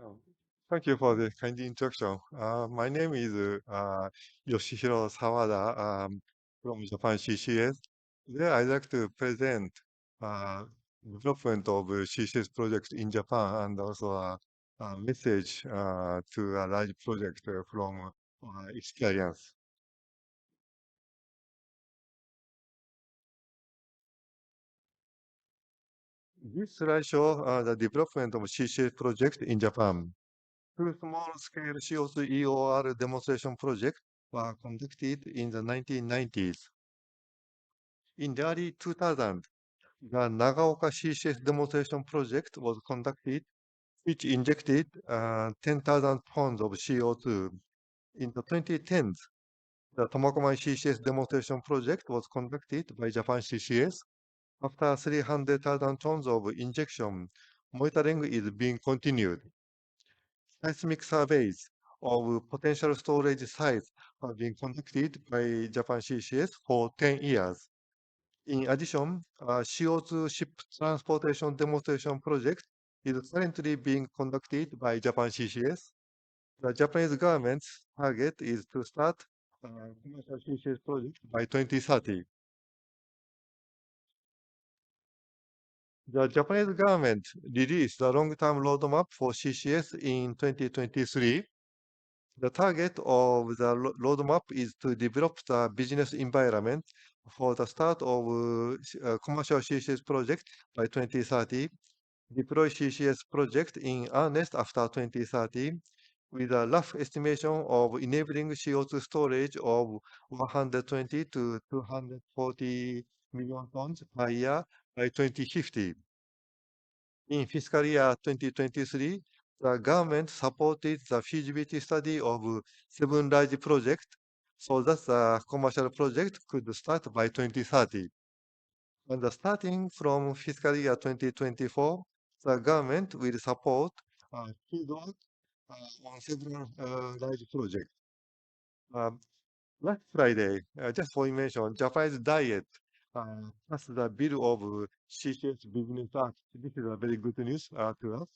Oh, Thank you for the kind introduction. My name is Yoshihiro Sawada from Japan CCS. Today, I'd like to present uh, development of CCS project in Japan and also a message to a large project from experience. This slide shows the development of CCS project in Japan. Two small-scale CO2 EOR demonstration projects were conducted in the 1990s. In the early 2000s, the Nagaoka CCS demonstration project was conducted, which injected 10,000 tons of CO2. In the 2010s, the Tomakomai CCS demonstration project was conducted by Japan CCS. After 300,000 tons of injection, monitoring is being continued. Seismic surveys of potential storage sites have been conducted by Japan CCS for 10 years. In addition, a CO2 ship transportation demonstration project is currently being conducted by Japan CCS. The Japanese government's target is to start a commercial CCS project by 2030. The Japanese government released the long-term roadmap for CCS in 2023. The target of the roadmap is to develop the business environment for the start of commercial CCS project by 2030, deploy CCS project in earnest after 2030, with a rough estimation of enabling CO2 storage of 120 to 240 million tons per year by 2050. In fiscal year 2023, the government supported the feasibility study of seven large projects so that the commercial project could start by 2030. And starting from fiscal year 2024, the government will support fieldwork on several large projects. Um, Last Friday, just for information, Japan's diet passed the bill of CCS Business Act. This is a very good news to us.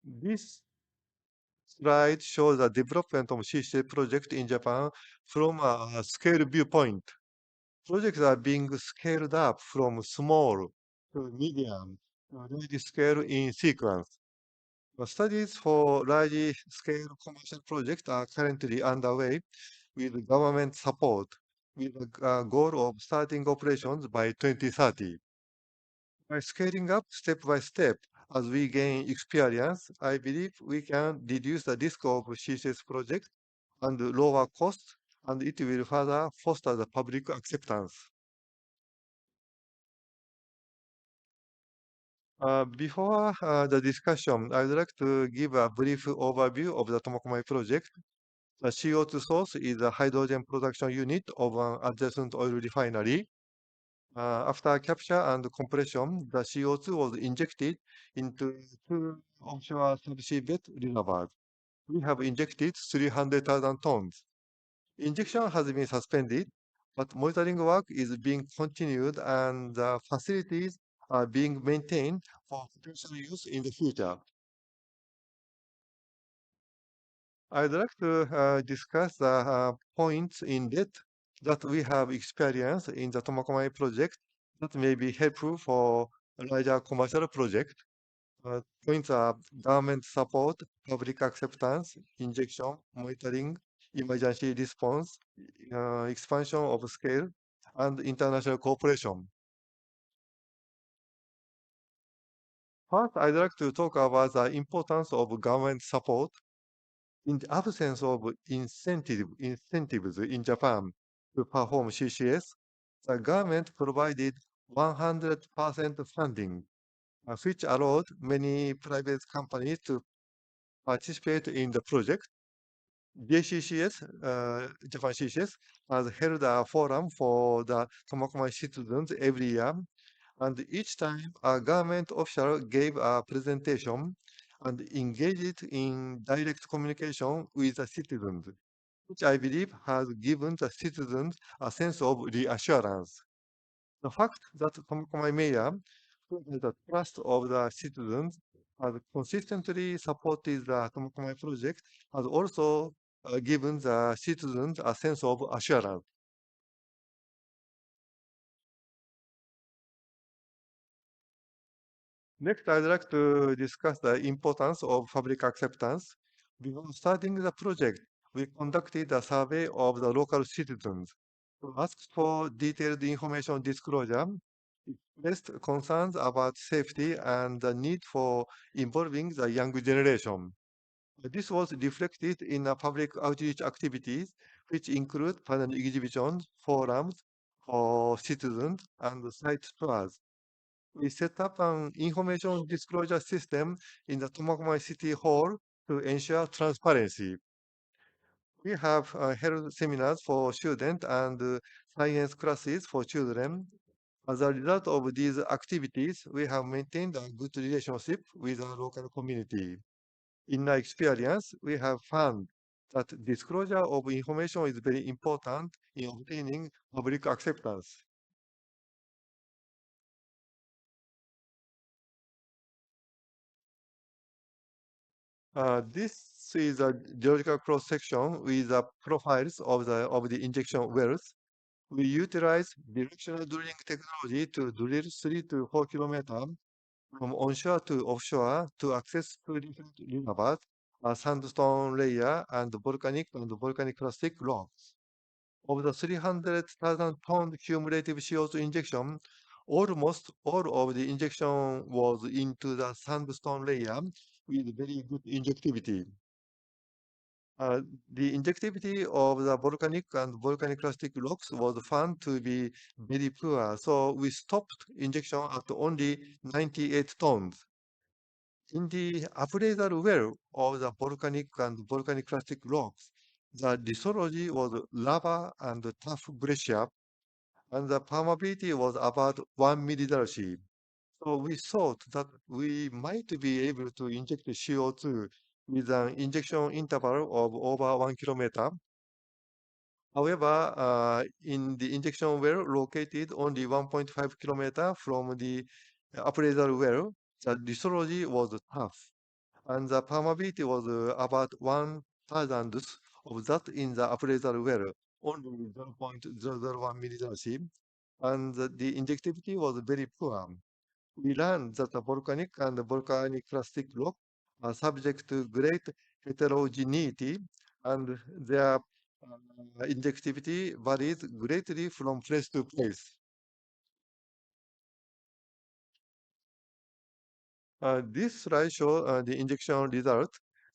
This slide shows the development of CCS project in Japan from a scale viewpoint. Projects are being scaled up from small to medium to large scale in sequence. The studies for large scale commercial projects are currently underway with government support, with the goal of starting operations by 2030. By scaling up step by step as we gain experience, I believe we can reduce the risk of CCS project and lower costs, and it will further foster the public acceptance. Before the discussion, I would like to give a brief overview of the Tomakomai project. The CO2 source is a hydrogen production unit of an adjacent oil refinery. After capture and compression, the CO2 was injected into two offshore subsea bed reservoirs. We have injected 300,000 tons. Injection has been suspended, but monitoring work is being continued and the facilities are being maintained for potential use in the future. I'd like to discuss the points in depth that we have experienced in the Tomakomai project that may be helpful for a larger commercial project. Points are government support, public acceptance, injection, monitoring, emergency response, expansion of scale, and international cooperation. First, I'd like to talk about the importance of government support. In the absence of incentives in Japan to perform CCS, the government provided 100% funding, which allowed many private companies to participate in the project. JCCS, Japan CCS, has held a forum for the Tomakomai citizens every year, and each time a government official gave a presentation and engaged in direct communication with the citizens, which I believe has given the citizens a sense of reassurance. The fact that Tomakomai Mayor The trust of the citizens has consistently supported the Tomokomai project, has also given the citizens a sense of assurance. Next, I'd like to discuss the importance of public acceptance. Before starting the project, we conducted a survey of the local citizens who asked for detailed information disclosure, expressed concerns about safety and the need for involving the young generation. This was reflected in public outreach activities, which include panel exhibitions, forums for citizens, and site tours. We set up an information disclosure system in the Tomakomai City Hall to ensure transparency. We have held seminars for students and science classes for children. As a result of these activities, we have maintained a good relationship with our local community. In our experience, we have found that disclosure of information is very important in obtaining public acceptance. This is a geological cross-section with the profiles of the injection wells. We utilize directional drilling technology to drill 3 to 4 kilometers from onshore to offshore to access two different reservoirs, a sandstone layer and volcanic plastic rocks. Of the 300,000 ton cumulative CO2 injection, almost all of the injection was into the sandstone layer with very good injectivity. Uh, the injectivity of the volcanic and volcanic plastic rocks was found to be very poor, so we stopped injection at only 98 tons. In the appraisal well of the volcanic and volcanic plastic rocks, the lithology was lava and tough glacier, and the permeability was about 1 millidarcy. So we thought that we might be able to inject the CO2 with an injection interval of over 1 kilometer. However, in the injection well located only 1.5 kilometer from the appraisal well, the lithology was tough, and the permeability was about 1,000th of that in the appraisal well, only 0.001 millidarcy, and the injectivity was very poor. We learned that the volcanic and the volcanic plastic rock are subject to great heterogeneity, and their injectivity varies greatly from place to place. This slide shows the injection result.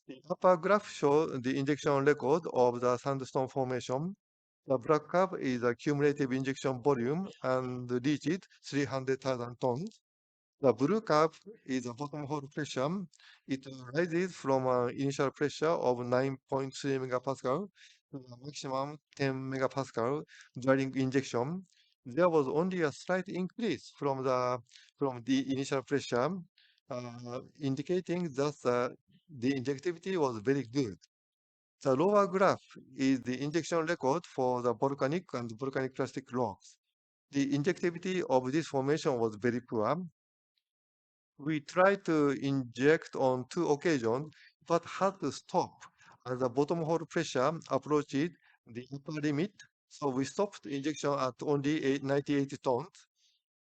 The upper graph shows the injection record of the sandstone formation. The black curve is the cumulative injection volume and reached 300,000 tons. The blue curve is the bottom hole pressure. It rises from an initial pressure of 9.3 megapascal to a maximum 10 megapascal during injection. There was only a slight increase from the initial pressure, indicating that the injectivity was very good. The lower graph is the injection record for the volcanic and volcanic plastic rocks. The injectivity of this formation was very poor. We tried to inject on 2 occasions, but had to stop as the bottom hole pressure approached the upper limit. So we stopped injection at only 98 tons.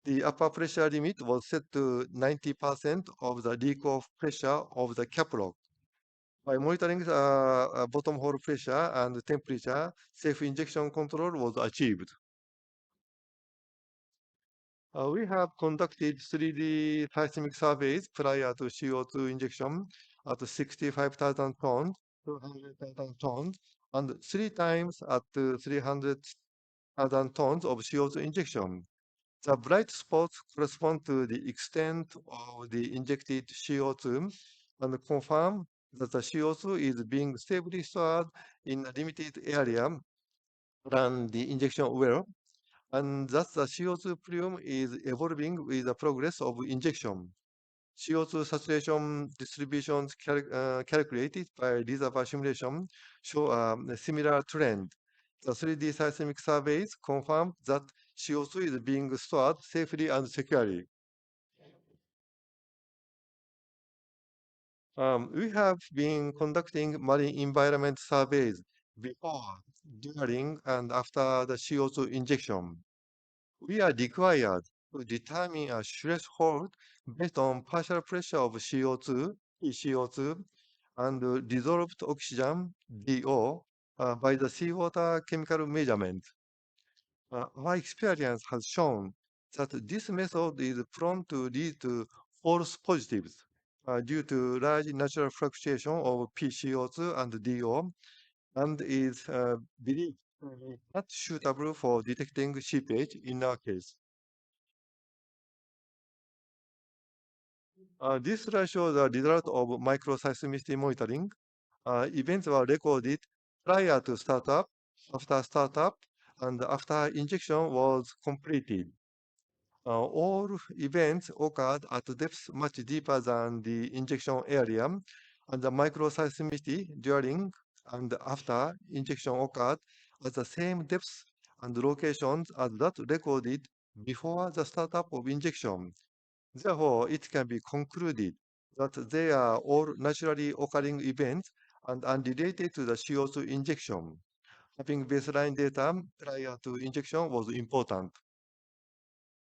The upper pressure limit was set to 90% of the leak-off pressure of the cap rock. By monitoring the bottom hole pressure and temperature, safe injection control was achieved. We have conducted 3D seismic surveys prior to CO2 injection at 65,000 tons, 200,000 tons, and 3 times at 300,000 tons of CO2 injection. The bright spots correspond to the extent of the injected CO2 and confirm that the CO2 is being stably stored in a limited area around the injection well, and thus the CO2 plume is evolving with the progress of injection. CO2 saturation distributions calculated by reservoir simulation show a similar trend. The 3D seismic surveys confirm that CO2 is being stored safely and securely. We have been conducting marine environment surveys before, during, and after the CO2 injection. We are required to determine a threshold based on partial pressure of CO2, CO2, and dissolved oxygen, DO, by the seawater chemical measurement. Our experience has shown that this method is prone to lead to false positives due to large natural fluctuation of PCO2 and DO, and is believed to be not suitable for detecting seepage in our case. This slide shows the result of microseismicity monitoring. Events were recorded prior to startup, after startup, and after injection was completed. All events occurred at depths much deeper than the injection area, and the microseismicity during and after injection occurred at the same depths and locations as that recorded before the startup of injection. Therefore, it can be concluded that they are all naturally occurring events and unrelated to the CO2 injection. Having baseline data prior to injection was important.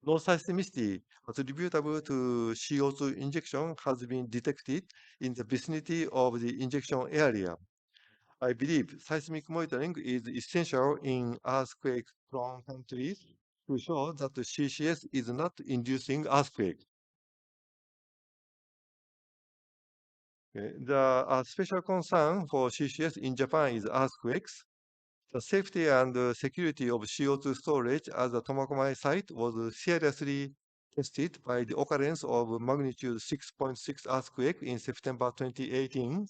No seismicity attributable to CO2 injection has been detected in the vicinity of the injection area. I believe seismic monitoring is essential in earthquake-prone countries to show that the CCS is not inducing earthquake. Okay. The special concern for CCS in Japan is earthquakes. The safety and security of CO2 storage at the Tomakomai site was seriously tested by the occurrence of magnitude 6.6 earthquake in September 2018.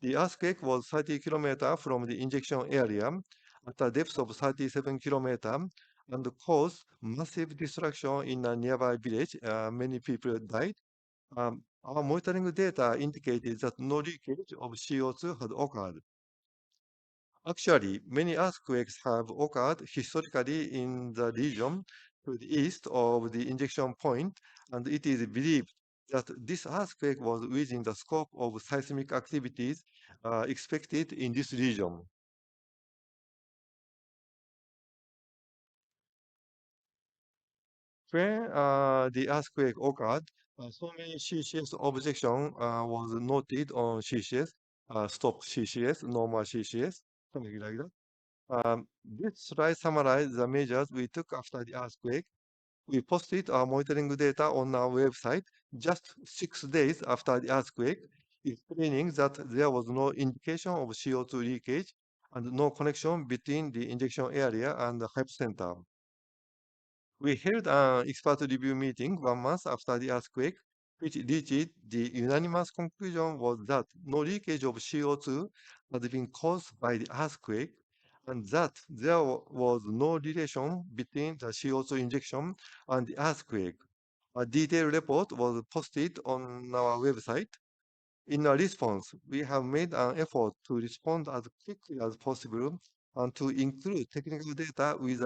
The earthquake was 30 kilometers from the injection area at a depth of 37 kilometers and caused massive destruction in a nearby village. Many people died. Our monitoring data indicated that no leakage of CO2 had occurred. Actually, many earthquakes have occurred historically in the region to the east of the injection point, and it is believed that this earthquake was within the scope of seismic activities expected in this region. When the earthquake occurred, so many CCS objection was noted on CCS, stop CCS, normal CCS, something like that. This slide summarizes the measures we took after the earthquake. We posted our monitoring data on our website just 6 days after the earthquake, explaining that there was no indication of CO2 leakage and no connection between the injection area and the hypocenter. We held an expert review meeting 1 month after the earthquake, which reached the unanimous conclusion was that no leakage of CO2 had been caused by the earthquake and that there was no relation between the CO2 injection and the earthquake. A detailed report was posted on our website. In a response, we have made an effort to respond as quickly as possible and to include technical data with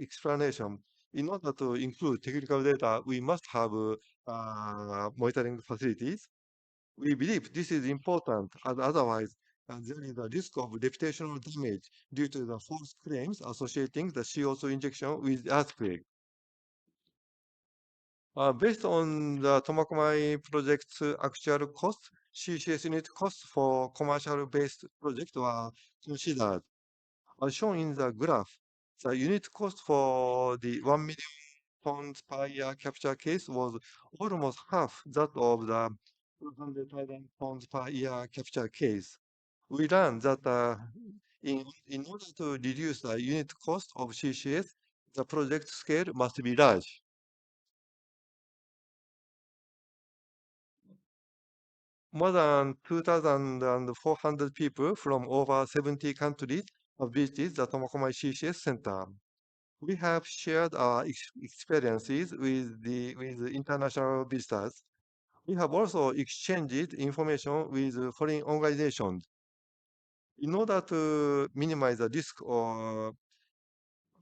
explanation. In order to include technical data, we must have monitoring facilities. We believe this is important, as otherwise there is a risk of reputational damage due to the false claims associating the CO2 injection with earthquake. Based on the Tomakomai project's actual cost, CCS unit costs for commercial-based project were considered. As shown in the graph, the unit cost for the 1 million tons per year capture case was almost half that of the 200,000 tons per year capture case. We learned that in order to reduce the unit cost of CCS, the project scale must be large. More than 2,400 people from over 70 countries have visited the Tomakomai CCS Center. We have shared our experiences with international visitors. We have also exchanged information with foreign organizations. In order to minimize the risk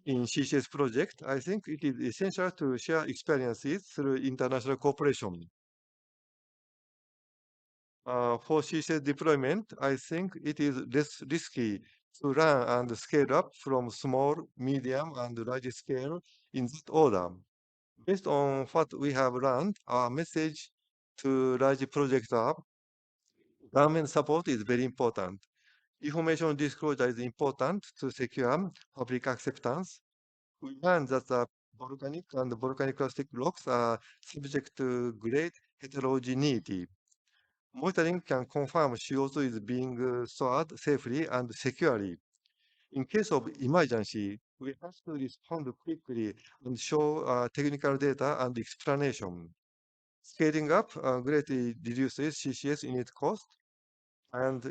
in CCS project, I think it is essential to share experiences through international cooperation. For CCS deployment, I think it is less risky to run and scale up from small, medium, and large scale in that order. Based on what we have learned, our message to large projects are government support is very important. Information disclosure is important to secure public acceptance. We learned that the volcanic and volcanicity rocks are subject to great heterogeneity. Monitoring can confirm CO2 is being stored safely and securely. In case of emergency, we have to respond quickly and show technical data and explanation. Scaling up greatly reduces CCS unit cost, and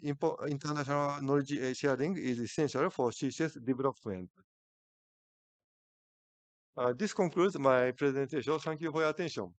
international knowledge sharing is essential for CCS development. This concludes my presentation. Thank you for your attention.